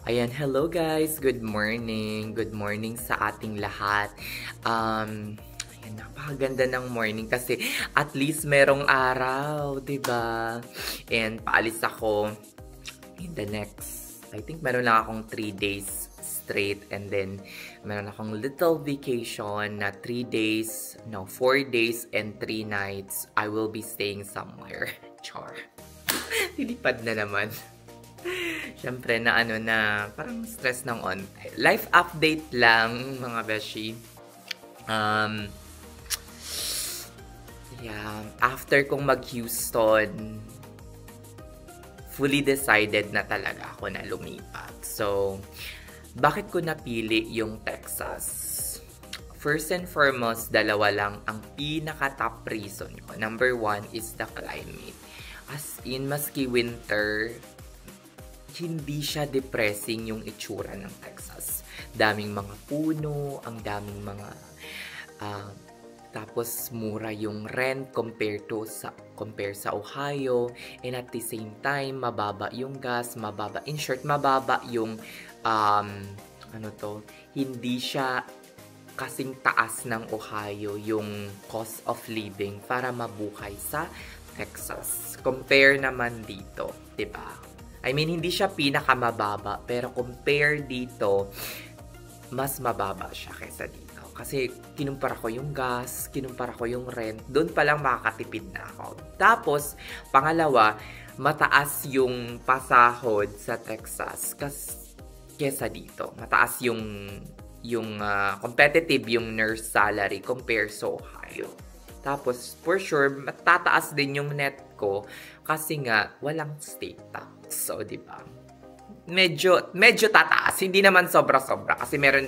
Ayan, hello guys! Good morning! Good morning sa ating lahat. Ayan, napakaganda ng morning kasi at least merong araw, 'di ba? And paalis ako in the next, I think meron lang akong 3 days straight and then meron akong little vacation na 3 days, no, 4 days and 3 nights. I will be staying somewhere. Char. Lilipad na naman. Siyempre na parang stress ng onte. Life update lang, mga beshi. Um, yeah, after kong mag-Houston, fully decided na talaga ako na lumipat. So, bakit ko napili yung Texas? First and foremost, dalawa lang ang pinaka-top reason ko. Number 1 is the climate. As in, maski winter, hindi siya depressing yung itsura ng Texas. Daming mga puno, ang daming mga tapos mura yung rent compare sa Ohio, and at the same time mababa yung gas, mababa, in short, mababa yung hindi siya kasing taas ng Ohio yung cost of living para mabuhay sa Texas. Compare naman dito, 'di ba? I mean, hindi siya pinakamababa, pero compare dito, mas mababa siya kaysa dito. Kasi kinumpara ko yung gas, kinumpara ko yung rent, doon pa lang makakatipid na ako. Tapos, pangalawa, mataas yung pasahod sa Texas kaysa dito. Mataas yung competitive yung nurse salary compare sa Ohio. Tapos, for sure, matataas din yung net ko kasi nga walang state tax. So, di ba? Medyo tataas. Hindi naman sobra-sobra kasi meron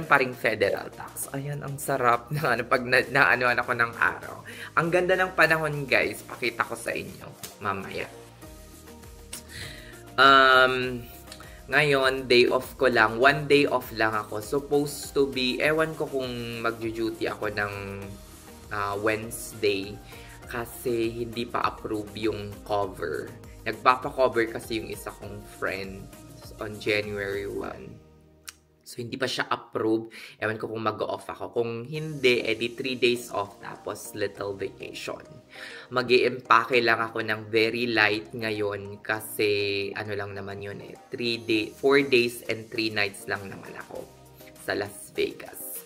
pa ring federal tax. Ayan, ang sarap na pag naanoan ako ng araw. Ang ganda ng panahon, guys. Pakita ko sa inyo mamaya. Ngayon, day off ko lang. 1 day off lang ako. Supposed to be, ewan ko kung mag-duty ako ng Wednesday kasi hindi pa approve yung cover. Nagpapa-cover kasi yung isa kong friend on January 1. So, hindi pa siya approve. Ewan ko kung mag-off ako. Kung hindi, edi 3 days off tapos little vacation. Mag-i-empake lang ako ng very light ngayon kasi ano lang naman yun 4 days and 3 nights lang naman ako sa Las Vegas.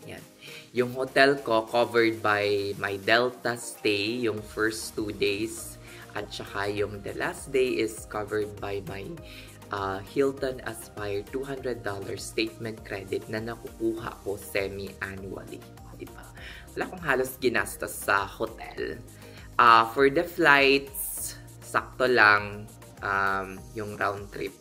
Yan. Yung hotel ko covered by my Delta stay yung first 2 days. At saka yung the last day is covered by my Hilton Aspire $200 statement credit na nakukuha ko semi-annually. Diba? Wala akong halos ginastos sa hotel. For the flights, sakto lang yung round trip.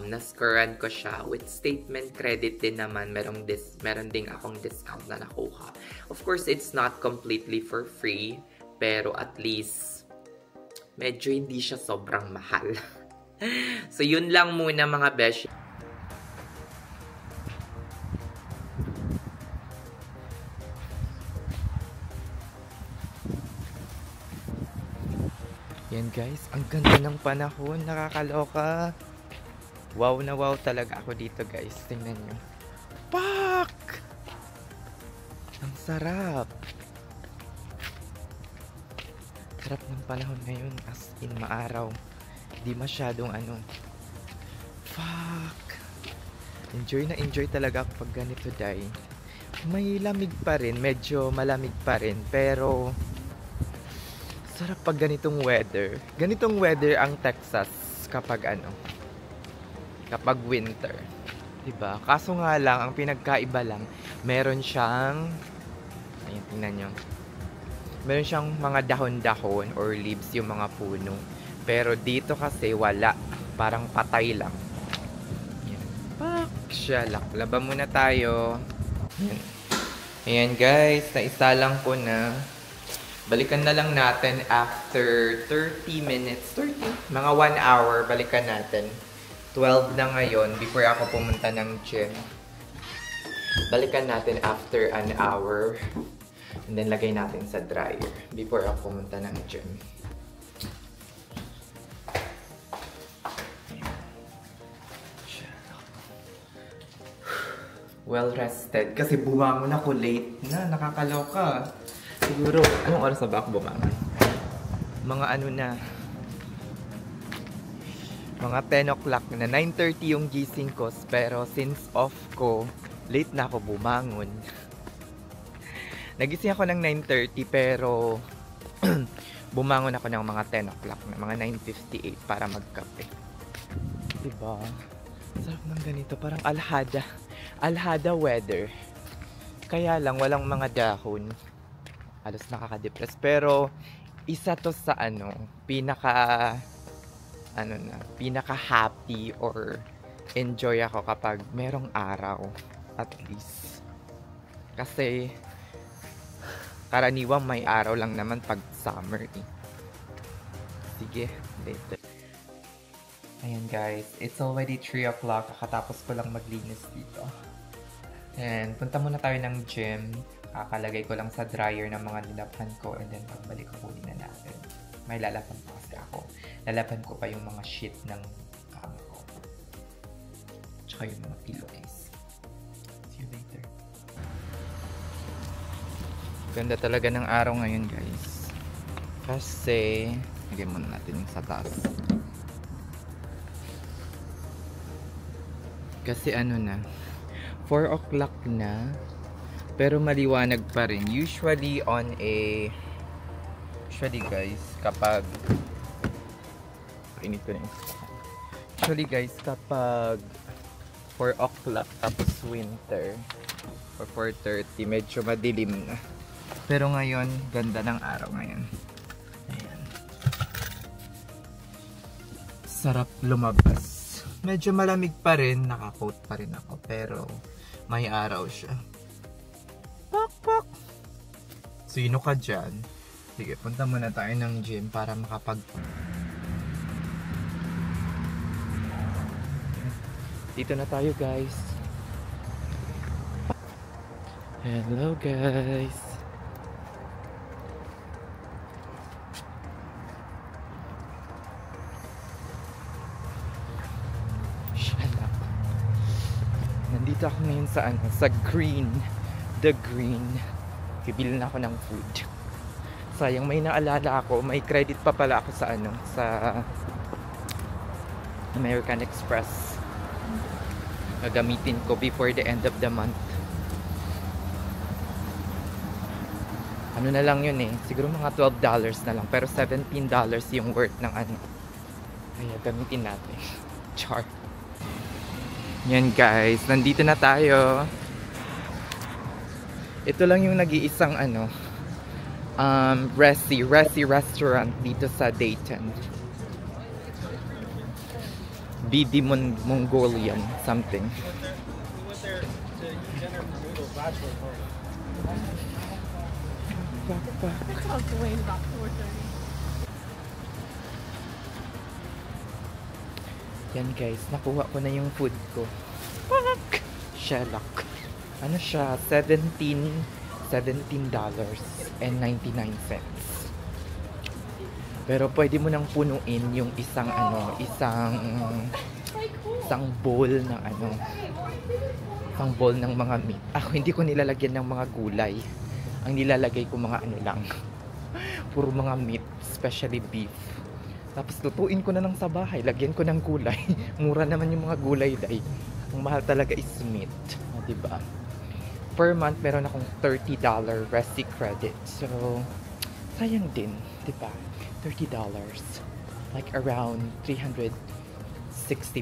Nascorean ko siya with statement credit din naman. Meron ding akong discount na nakuha. Of course, it's not completely for free. Pero at least, medyo hindi siya sobrang mahal. So, yun lang muna mga besh. Yan guys, ang ganda ng panahon. Nakakaloka. Wow na wow talaga ako dito guys. Tingnan nyo. Pak! Ang sarap. Sarap ng panahon ngayon, as in maaraw. Di masyadong fuck. Enjoy na enjoy talaga ako pag ganito, day. May lamig pa rin, medyo malamig pa rin, pero sarap pag ganitong weather. Ganitong weather ang Texas kapag kapag winter. Diba? Kaso nga lang, ang pinagkaiba lang, meron siyang, ayun, tingnan nyo. Meron siyang mga dahon-dahon or leaves yung mga puno. Pero dito kasi wala. Parang patay lang. Yan. Pak! Siya lang. Laban muna tayo. Yan. Ayan guys. Naisa lang ko na. Balikan na lang natin after 30 minutes. 30? Mga 1 hour. Balikan natin. 12 na ngayon before ako pumunta ng gym. Balikan natin after an hour. And then, lagay natin sa dryer before ako pumunta ng gym. well rested. Kasi bumangon ako late na, nakakaloka. Siguro, anong oras na ba ako bumangon? Mga ano na, mga 10 o'clock na, 9:30 yung gising ko. Pero since off ko, late na ako bumangon. Nagising ako ng 9:30 pero bumangon ako ng mga 10 o'clock na, mga 9:58 para magkape. Diba? Sarap ng ganito, parang alhada. Alhada weather. Kaya lang, walang mga dahon. Halos nakaka-depress. Pero, isa to sa pinaka happy or enjoy ako kapag merong araw. At least. Kasi, karaniwang may araw lang naman pag summer eh. Sige, later. Ayan guys, it's already 3 o'clock. Kakatapos ko lang maglinis dito. And punta muna tayo ng gym. Kakalagay ko lang sa dryer ng mga nilaphan ko. And then pagbalik ko huli na natin. May lalapan pa kasi ako. Lalapan ko pa yung mga sheet ng kama ko. Tsaka yung mga pillowcase. See you later. Ganda talaga ng araw ngayon guys. Kasi, lagay muna natin yung sa taas. Kasi na, 4 o'clock na, pero maliwanag pa rin. Usually guys, kapag Usually guys, kapag 4 o'clock tapos winter, or 4:30, medyo madilim na. Pero ngayon, ganda ng araw ngayon. Ayan. Sarap lumabas. Medyo malamig pa rin, naka-coat pa rin ako, pero may araw siya. Pak pak! Sino ka dyan? Sige, punta muna tayo ng gym para Dito na tayo guys. Hello guys. Nandito ako ngayon sa Green. The Green. Bibili na ako ng food. Sayang, may naalala ako. May credit pa pala ako sa American Express. Gagamitin ko before the end of the month. Ano na lang yun eh. Siguro mga $12 na lang. Pero $17 yung worth ng Kaya gamitin natin. Char. Yan guys, nandito na tayo. Ito lang yung nag-iisang Resi restaurant dito sa Dayton. BD Mongolian something. Yan guys, nakuha ko na yung food ko. Shellac. Ano siya? $17.99. Pero pwede mo nang punuin yung isang bowl ng isang bowl ng mga meat. Ako hindi ko nilalagyan ng mga gulay. Ang nilalagay ko mga lang. Puro mga meat, especially beef. Tapos lutuin ko na lang sa bahay, lagyan ko ng gulay. Mura naman yung mga gulay dahil ang mahal talaga is meat, diba? Per month meron akong $30 Resi credit. So sayang din, diba? $30, like around $360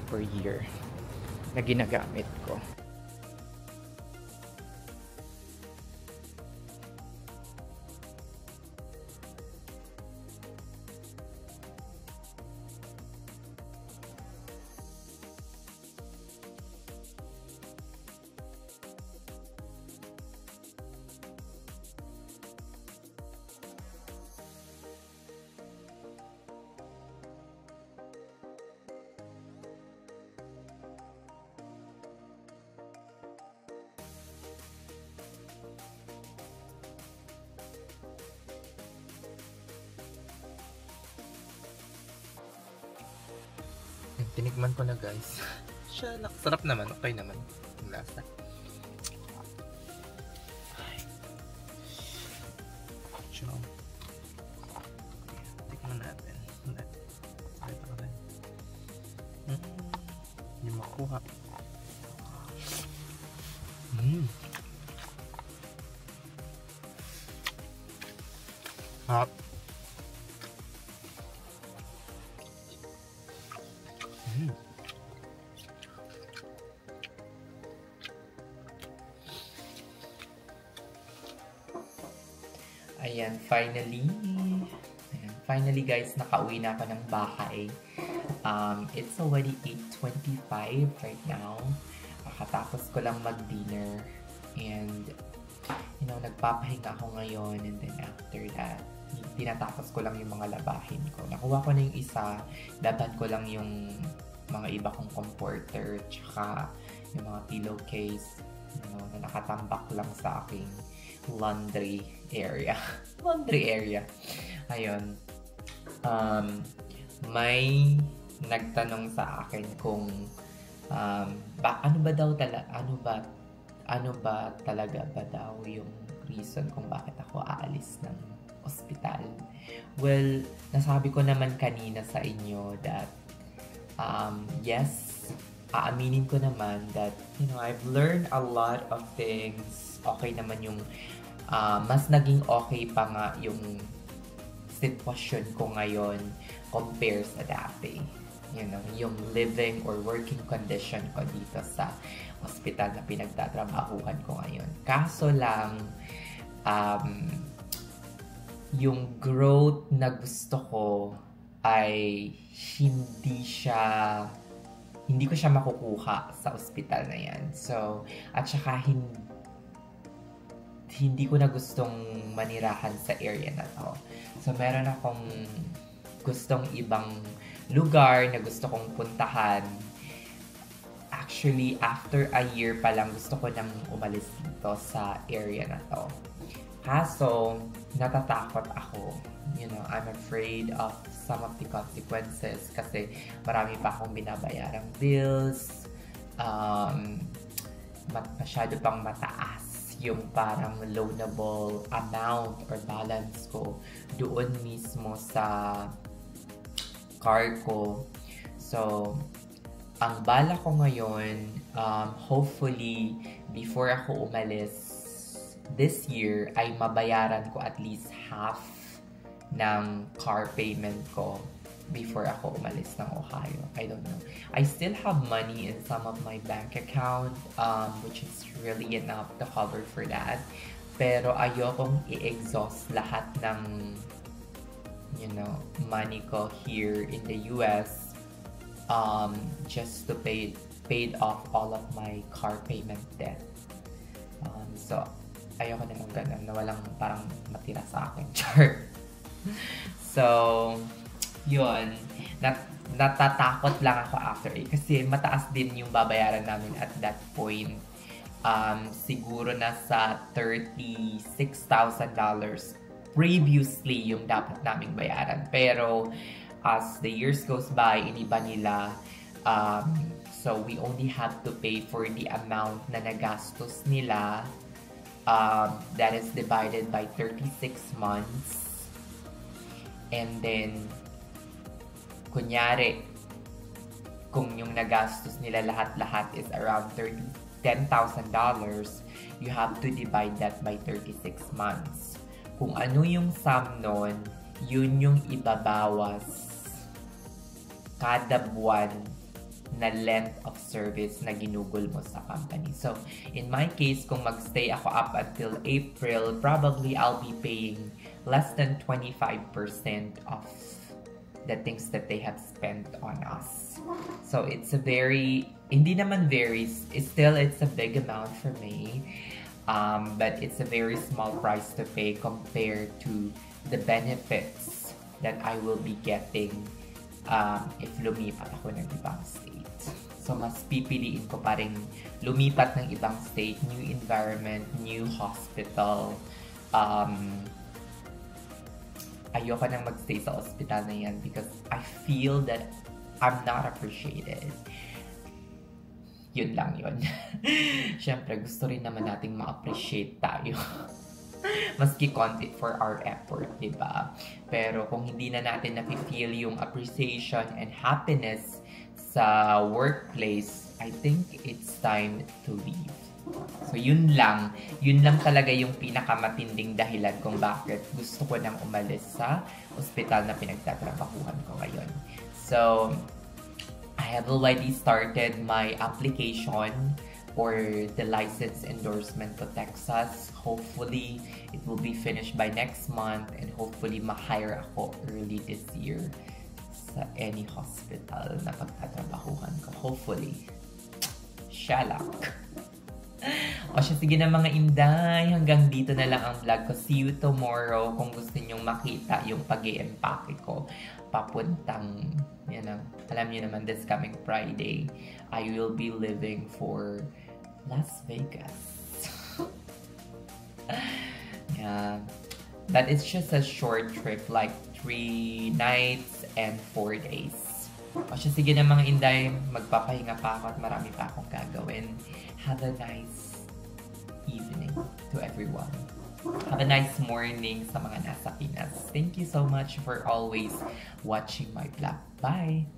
per year na ginagamit ko. Tinikman ko na guys. Sarap naman, okay naman yung lasa. makuha. Harap. Ayan, finally guys, nakauwi na ako ng bahay. It's already 8:25 right now. Kakatapos ko lang mag-dinner. And, nagpapahinga ako ngayon. And then after that, tinatapos ko lang yung mga labahin ko. Nakuha ko na yung isa. Laban ko lang yung mga iba kong comforter. Tsaka yung mga pillowcase. Na nakatambak lang sa aking laundry area. Ayun. May nagtanong sa akin kung ano ba talaga yung reason kung bakit ako aalis ng ospital. Well, nasabi ko naman kanina sa inyo that yes, aaminin ko naman that I've learned a lot of things. Okay naman yung mas naging okay pa nga yung sitwasyon ko ngayon compare sa dati. Yung living or working condition ko dito sa hospital na pinagtatrabahuhan ko ngayon. Kaso lang, yung growth na gusto ko ay hindi ko siya makukuha sa hospital na yan. So, at saka hindi ko na gustong manirahan sa area na to. So, meron akong gustong ibang lugar na gusto kong puntahan. Actually, after a year pa lang, gusto ko nang umalis dito sa area na to. Kaso, natatakot ako. I'm afraid of some of the consequences kasi marami pa akong binabayarang bills. Masyado pang mataas yung parang loanable amount or balance ko doon mismo sa car ko. So, ang bala ko ngayon, hopefully, before ako umalis this year, ay mabayaran ko at least half ng car payment ko before ako umalis ng Ohio. I don't know. I still have money in some of my bank account, which is really enough to cover for that. Pero ayokong i-exhaust lahat ng, money ko here in the US just to paid off all of my car payment debt. So, ayoko naman ganun na walang parang matira sa akin. Char. So, yun. Natatakot lang ako after kasi mataas din yung babayaran namin at that point. Siguro nasa $36,000 previously yung dapat naming bayaran. Pero as the years goes by, iniba nila. So we only have to pay for the amount na nagastos nila. That is divided by 36 months. And then, kunyari, kung yung nagastos nila lahat-lahat is around $10,000, you have to divide that by 36 months. Kung ano yung sum nun, yun yung ibabawas kada buwan na length of service na ginugol mo sa company. So, in my case, kung magstay ako up until April, probably I'll be paying less than 25% of the things that they have spent on us. So, it's a hindi naman very, it's a big amount for me. But it's a very small price to pay compared to the benefits that I will be getting if lumipat ako ng ibang state. So, mas pipiliin ko pa rin lumipat ng ibang state, new environment, new hospital. Ayoko nang magstay sa hospital na yan because I feel that I'm not appreciated. Yun lang yun. Siyempre, gusto rin naman nating ma-appreciate tayo. Maski konti for our effort, diba? Pero kung hindi na natin na-feel yung appreciation and happiness sa workplace, I think it's time to leave. So yun lang talaga yung pinakamatinding dahilan kung bakit gusto ko nang umalis sa ospital na pinagtatrabahuhan ko ngayon. So, I have already started my application for the license endorsement to Texas. Hopefully, it will be finished by next month and hopefully ma-hire ako early this year sa any hospital na pagtatrabahuhan ko. Hopefully. Shalak. O siya, sige na mga inday. Hanggang dito na lang ang vlog ko. See you tomorrow kung gusto nyong makita yung pag-i-empake ko. Papuntang, alam niyo naman, this coming Friday, I will be leaving for Las Vegas. Yeah. That is just a short trip, like 3 nights and 4 days. O siya, sige na mga inday. Magpapahinga pa ako at marami pa akong gagawin. Have a nice evening to everyone. Have a nice morning sa mga nasa Pinas. Thank you so much for always watching my vlog. Bye!